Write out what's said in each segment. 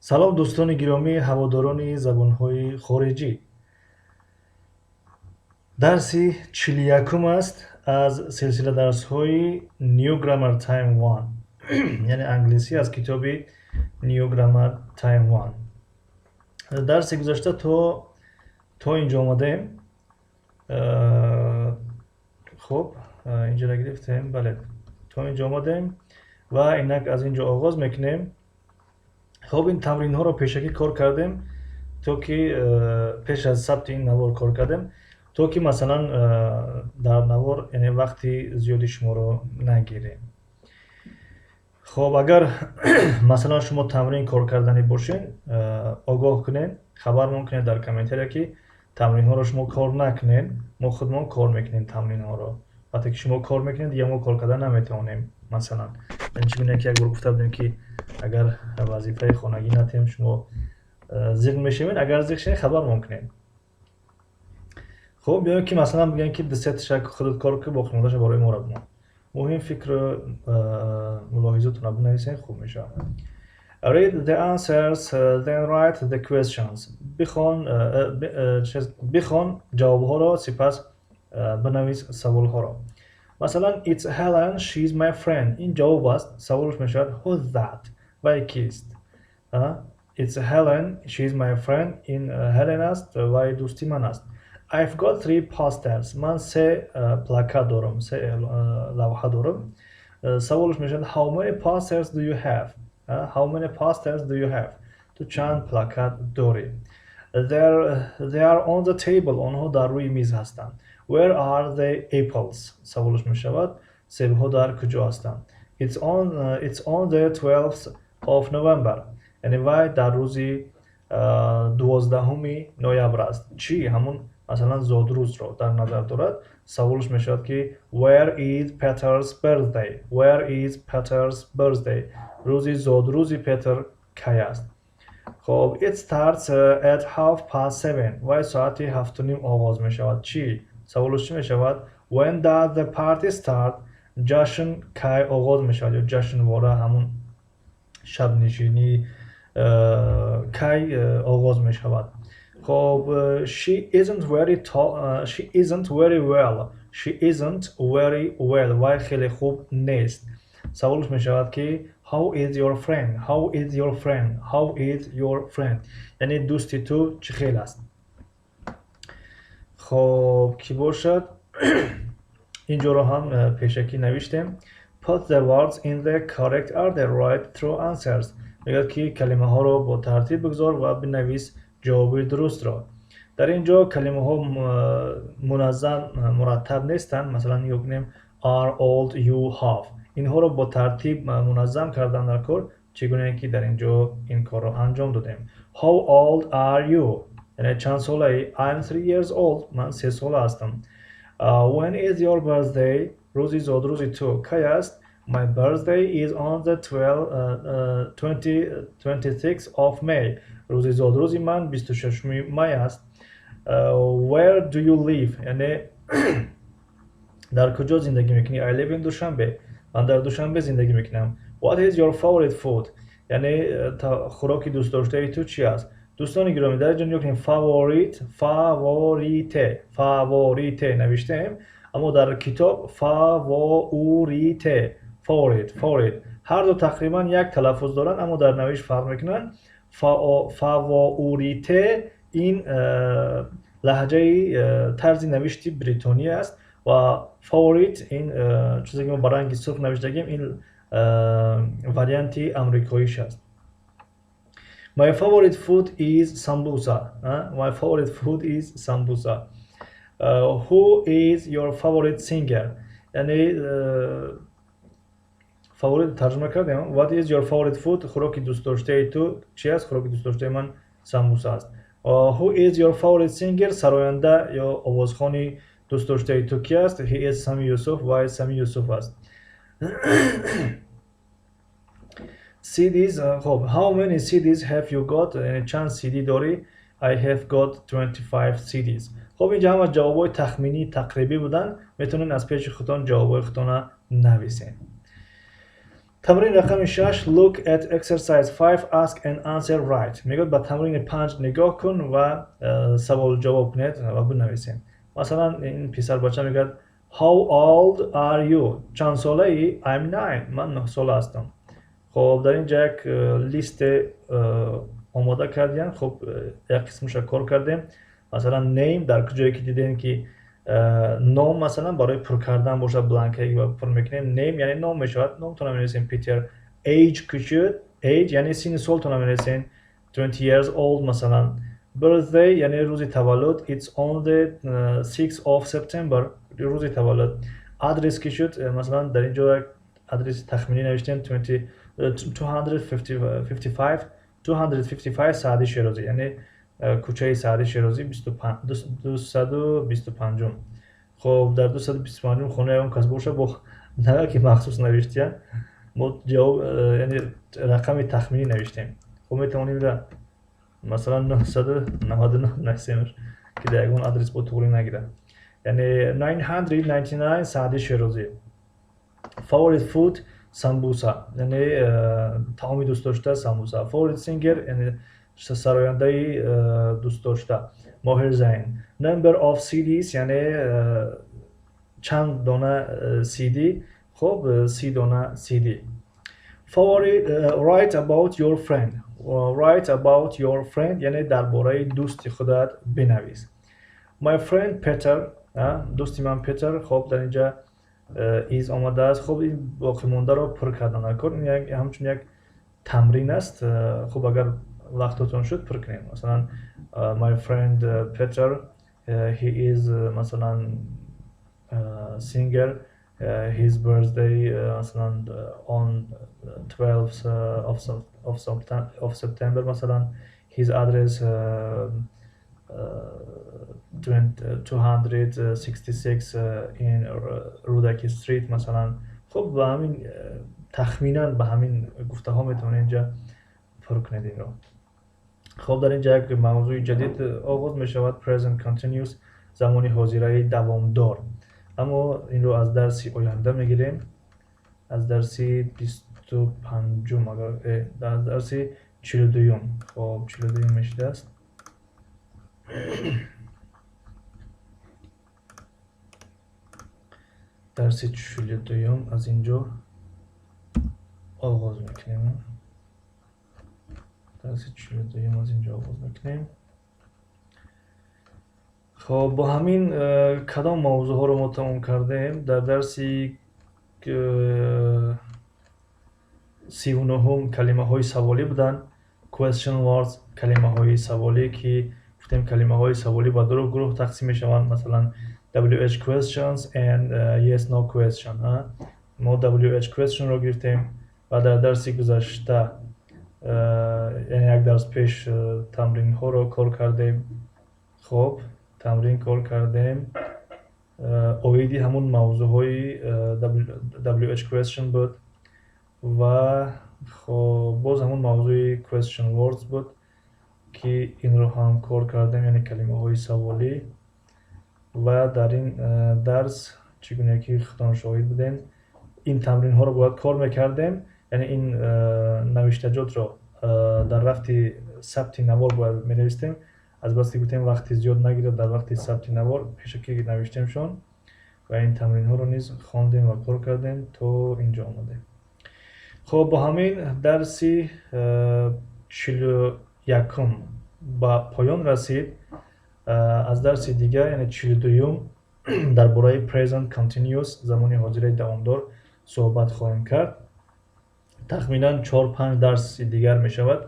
салом дӯстони гиромӣ ҳаводорони забонҳои хориҷӣ. дарси 41 аст аз силсила дарсҳои New Grammar Time 1 яъне англисӣ аз китоби New Grammar Time 1. дарси гузашта то инҷо омадаем. хуб инҷоро гирифтем. Бале, то инҷо омадаем ва инак аз инҷо оғоз мекунем. хуб, ин тамринҳоро пешакӣ кор кардем, то ки пеш аз сабти ин навор кор кардем, то ки масалан дар навор яъне вақти зиёди шуморо нагирем. хуб, агар масалан шумо тамрин кор карданӣ бошед, огоҳ кунед, хабармон кунед дар комментария ки тамринҳоро шумо кор накунед, мо худмон кор мекунем тамринҳоро. вақте ки шумо кор мекунед, дигар мо кор кардан наметавонем. масалан чӣ бинем ки як бор гуфта будем ки агар вазифаи хонагӣ натем, шумо зиқ мешавед, агар зиқ шавед хабармон кунед. хуб, ё ки масалан бигӯем ки дисерташак худат кор ки боқӣ мондаша барои мо бимон. муҳим фикру мулоҳизатона бинависед, хуб мешавад. Read the answers, then write the questions. бихон ҷавобҳоро, сипас бинавис саволҳоро. масалан, it's Helen, she's my friend. ин ҷавоб аст. саволш мешавад who's that? вай кист? It's Helen, she's my friend. ин Helen аст, вай дӯсти ман аст. I've got 3 posters. ман 3 плакат дорам, 3 лавҳа дорам. саволш мешавад how many posters do you have? How many posters do you have? ту чанд плакат дорӣ? They are on the table. онҳо дар рӯи миз ҳастанд. Where are the apples? саволш мешавад себҳо дар куҷо ҳастанд? It's on the 12th of November. яъне вай дар рӯзи 12 ноябр аст. чӣ? ҳамун масалан зодрӯзро дар назар дорад. саволш мешавад ки where is Peter's birthday? Where is Peter's birthday? рӯзи зодрӯзи Петр кай аст? хуб, it starts at 7:30. вай соати 7:30 оғоз мешавад. чӣ? саволш чӣ мешавад? When does the party start? ҷашн кай оғоз мешавад? ё ҷашнвора, ҳамун шабнишинӣ кай оғоз мешавад? хуб, she isn't very well. She isn't very well. вай хеле хуб нест. саволш мешавад ки how is your friend? How is your friend? How is your friend? яъне дӯсти ту чӣ хел аст? хуб, ки бошад инҷоро ҳам пешакӣ навиштем. Put the words in the correct order. Write true answers. мегӯяд ки калимаҳоро бо тартиб бигзор ва бинавис ҷавоби дурустро. дар ин ҷо калимаҳо муназзам мураттаб нестанд. масалан нигоҳ кунем are, old, you, have. инҳоро бо тартиб муназзам кардан дар кор, чӣ гуне ки дар ин ҷо ин корро анҷом додем. How old are you? яъне чанд солаи? I'm 3 years old. ман 3 сола ҳастам. When is your birthday? рӯзи зодрӯзи ту кай аст? My birthday is on the 26th of May. рӯзи зодрӯзи ман 26 май аст. Where do you live? яъне дар куҷо зиндагӣ мекунӣ? I live in Душанбе. ман дар Душанбе зиндагӣ мекунам. What is your favorite food? яъне хӯроки дӯстдоштаи ту чӣ аст? дӯстони гиромӣ, дар ҷо нигоҳ кунем фаворите навиштаем, аммо дар китоб favorite. ҳар ду тақрибан як талаффуз доранд, аммо дар навишт фарқ мекунанд. favorite ин лаҳҷаи тарзи навишти бритония аст ва favorite ин чизе ки мо ба ранги сурх навиштагим, ин варианти амрикоиш аст. My favorite food is sambusa. My favorite food is sambusa. Who is your favorite singer? яъне фаворит тарҷума кардем. What is your favorite food? хӯроки дӯстдоштаи ту чӣ аст? хӯроки дӯстдоштаи ман самбуса аст. Who is your favorite singer? сароянда ё овозхони дӯстдоштаи ту ки аст? He is Sami Yusuf. вай Sami Yusuf аст. CDs. хуб, how many CDs have you got? яъне чанд CD дорӣ? I have got 25 CDs. хуб, инҷа ҳама ҷавобҳои тахминӣ тақрибӣ буданд. метавонед аз пеши худтон ҷавобҳои худтона нависед. تمرین رقم 6 look at exercise 5 ask and answer right میگه به تمرین 5 نگاه کن و سوال جواب کنید و بنویسین. مثلا این پسر بچه میگه how old are you چند ساله ای I'm 9 من 9 ساله هستم. خب در اینجا یک لیست آماده کردیم. خب یک قسمش کار کردیم. مثلا name در کجایی که دیدین که نام مثلا برای پر کردن باشه بلانک و پر میکنیم name یعنی نام میشود. نام تون نمی‌نویسین پیتر. age کجا age یعنی سن سالتون نمی‌نویسین 20 years old مثلا. birthday یعنی روز تولد it's on the 6th of September روز تولد. آدرس که شد مثلا در اینجا آدرس تخمینی نوشتیم 255 سعدی شیرازی یعنی کوچه سعدی شیرازی 225. خب در 225 خونه اون کس باشه با نه که مخصوص نوشتیم ما جواب یعنی رقم تخمینی نوشتیم. خب میتونیم مثلا 999 نویسیمش که در اون آدرس با طوری نگیره یعنی 999 سعدی شیرازی. favorite food سامبوسا یعنی طعامی دوست داشته سامبوسا. favorite singer یعنی سراینده دوست داشته ماهر زین. number of CDs یعنی چند دانه CD. خب 30 دانه CD. favorite write about your friend write about your friend یعنی درباره دوست خودت بنویس. my friend Peter دوستی من پتر. خب در اینجا ایز آمده است. خب این باقی مونده رو پر کردن نکن. این همچون یک تمرین است. خب اگر وقتتون شد پر کنید. مثلا my friend Peter he is مثلا singer his birthday مثلا on 12th of September مثلا his address 266 in رودکی استریت مثلا. خب به همین تخمینا به همین گفته ها میتونه اینجا پر کنید این رو. خب در اینجا یک موضوع جدید آغاز می شود present continuous زمانی حاضره دوامدار. اما این رو از درسی آینده میگیریم از درسی 25 اگر از درسی 42. خب 42 میشه است. درسی 42 از اینجا آغاز میکنیم. درسی 42 از اینجا آغاز میکنیم. خب با همین کدام موضوع ها رو ما تمام کردیم. در درسی 39 کلمه های سوالی بودن question words کلمه های سوالی که گفتیم کلمه های سوالی با دو گروه تقسیم میشوند مثلا WH questions and yes no question. ما WH question رو گرفتیم و در درسی گذشته یعنی یک درس پیش تمرین ها رو کار کردیم. خب تمرین کار کردیم اویدی همون موضوع های WH question بود و خب باز همون موضوع question words بود که این رو هم کار کردیم یعنی کلمه های سوالی. و در این درس چگونه که خودتان شاهد بودین این تمرین ها رو باید کار میکردیم یعنی این نوشتجات رو در وقت ثبت نوار باید می نوشتیم. از بس که گفتیم وقتی زیاد نگیره در وقت ثبت نوار پیش که نوشتیم شون و این تمرین ها رو نیز خواندیم و کار کردیم تو اینجا آمده. خب با همین درسی 41 با پایان رسید. از درس دیگر یعنی 42 درباره present continuous زمانی حاضر دوامدار صحبت خواهیم کرد. تخمینا 4-5 درس دیگر می شود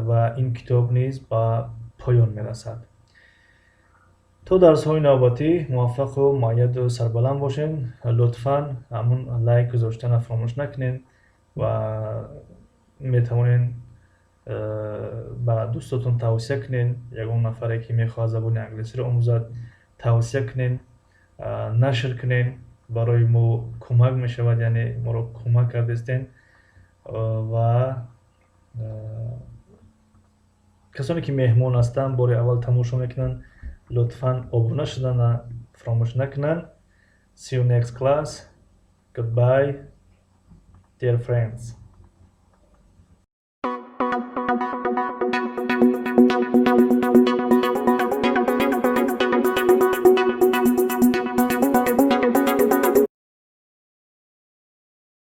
و این کتاب نیز با پایان می رسد. تو درس های نوبتی موفق و مؤید و سربلند باشین. لطفاً همون لایک گذاشتن فراموش نکنین و می توانین با دوستاتون توصیه کنین. یگان نفری که میخواد زبان انگلیسی رو آموزد توصیه کنین نشر کنین برای ما کمک میشود یعنی ما رو کمک کردین. و کسانی که مهمان هستن بار اول تماشا میکنن لطفاً ابونه شدن فراموش نکنن. See you next class. Goodbye. dear friends.